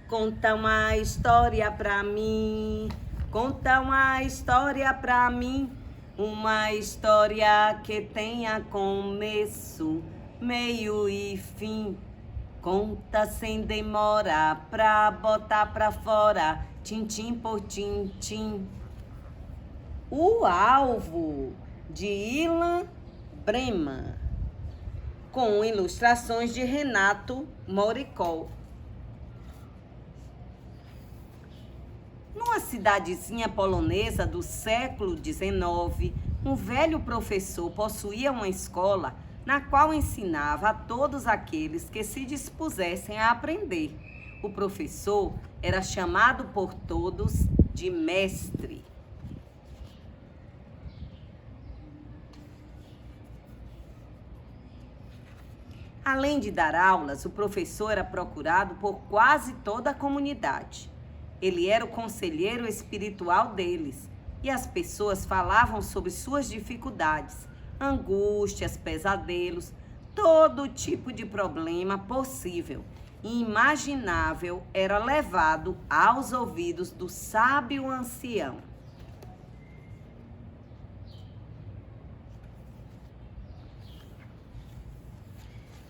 Conta uma história pra mim, conta uma história pra mim, uma história que tenha começo, meio e fim. Conta sem demora pra botar pra fora, tintim por tintim. O Alvo, de Ilan Breman, com ilustrações de Renato Moricol. Numa cidadezinha polonesa do século XIX, um velho professor possuía uma escola na qual ensinava a todos aqueles que se dispusessem a aprender. O professor era chamado por todos de mestre. Além de dar aulas, o professor era procurado por quase toda a comunidade. Ele era o conselheiro espiritual deles e as pessoas falavam sobre suas dificuldades, angústias, pesadelos, todo tipo de problema possível e imaginável era levado aos ouvidos do sábio ancião.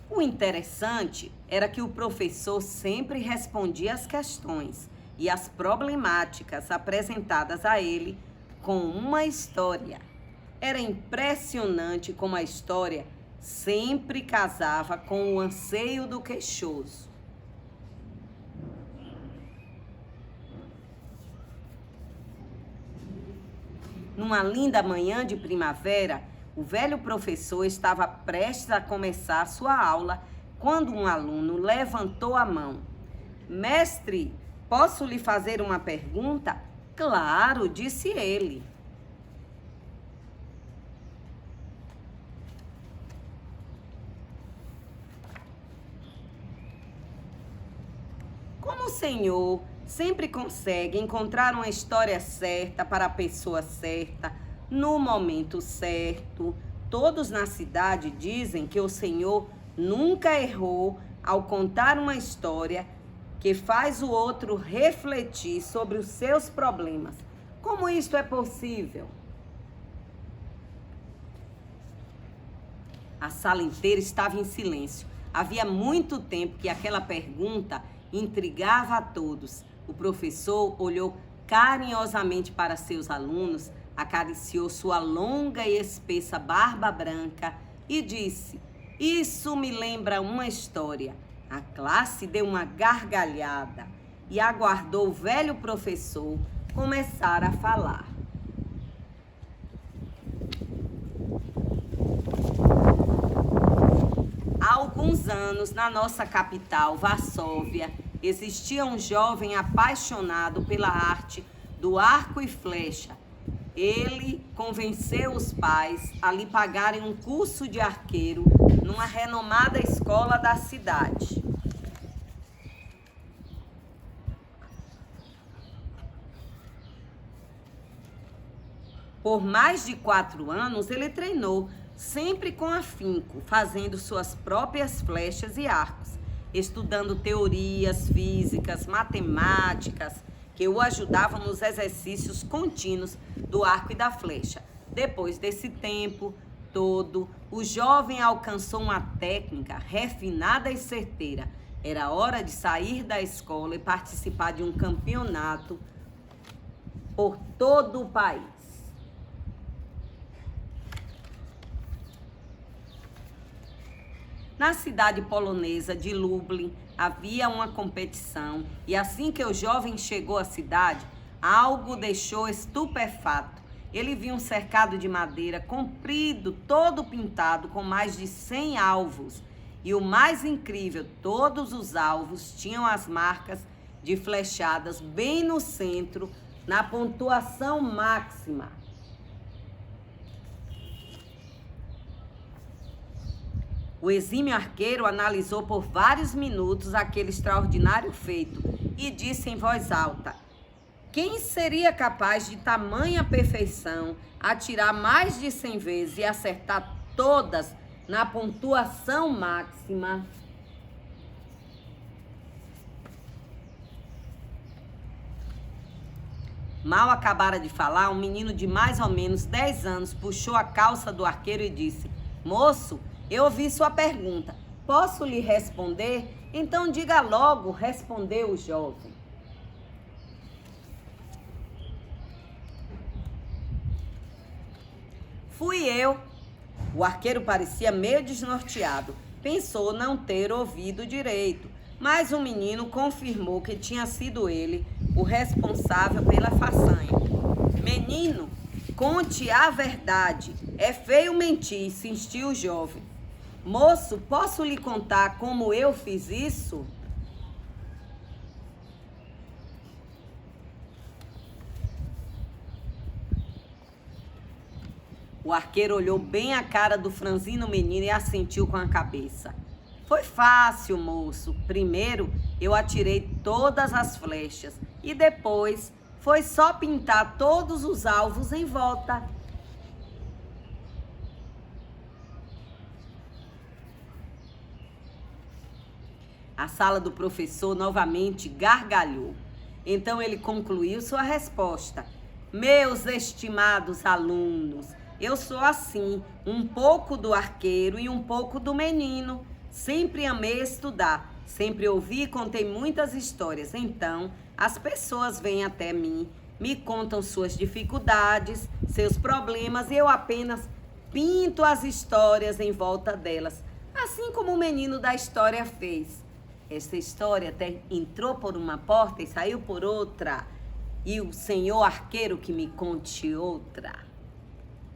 O interessante era que o professor sempre respondia às questões e às problemáticas apresentadas a ele com uma história. Era impressionante como a história sempre casava com o anseio do queixoso. Numa linda manhã de primavera, o velho professor estava prestes a começar sua aula quando um aluno levantou a mão. Mestre, posso lhe fazer uma pergunta? Claro, disse ele. Como o senhor sempre consegue encontrar uma história certa para a pessoa certa, no momento certo, todos na cidade dizem que o senhor nunca errou ao contar uma história que faz o outro refletir sobre os seus problemas. Como isto é possível? A sala inteira estava em silêncio. Havia muito tempo que aquela pergunta intrigava a todos. O professor olhou carinhosamente para seus alunos, acariciou sua longa e espessa barba branca e disse: "Isso me lembra uma história." A classe deu uma gargalhada e aguardou o velho professor começar a falar. Há alguns anos, na nossa capital, Varsóvia, existia um jovem apaixonado pela arte do arco e flecha. Ele convenceu os pais a lhe pagarem um curso de arqueiro numa renomada escola da cidade. Por mais de 4 anos, ele treinou, sempre com afinco, fazendo suas próprias flechas e arcos, estudando teorias físicas, matemáticas, que o ajudavam nos exercícios contínuos do arco e da flecha. Depois desse tempo todo, o jovem alcançou uma técnica refinada e certeira. Era hora de sair da escola e participar de um campeonato por todo o país. Na cidade polonesa de Lublin havia uma competição e assim que o jovem chegou à cidade, algo o deixou estupefato. Ele viu um cercado de madeira comprido, todo pintado com mais de 100 alvos. E o mais incrível, todos os alvos tinham as marcas de flechadas bem no centro, na pontuação máxima. O exímio arqueiro analisou por vários minutos aquele extraordinário feito e disse em voz alta: quem seria capaz de tamanha perfeição atirar mais de 100 vezes e acertar todas na pontuação máxima? Mal acabara de falar, um menino de mais ou menos 10 anos puxou a calça do arqueiro e disse: Moço, eu ouvi sua pergunta. Posso lhe responder? Então diga logo, respondeu o jovem. Fui eu. O arqueiro parecia meio desnorteado. Pensou não ter ouvido direito, mas o menino confirmou que tinha sido ele o responsável pela façanha. Menino, conte a verdade. É feio mentir, insistiu o jovem. Moço, posso lhe contar como eu fiz isso? O arqueiro olhou bem a cara do franzino menino e assentiu com a cabeça. Foi fácil, moço. Primeiro eu atirei todas as flechas e depois foi só pintar todos os alvos em volta. A sala do professor novamente gargalhou. Então ele concluiu sua resposta. Meus estimados alunos, eu sou assim, um pouco do arqueiro e um pouco do menino. Sempre amei estudar, sempre ouvi e contei muitas histórias. Então, as pessoas vêm até mim, me contam suas dificuldades, seus problemas e eu apenas pinto as histórias em volta delas, assim como o menino da história fez. Essa história até entrou por uma porta e saiu por outra. E o senhor arqueiro que me conte outra.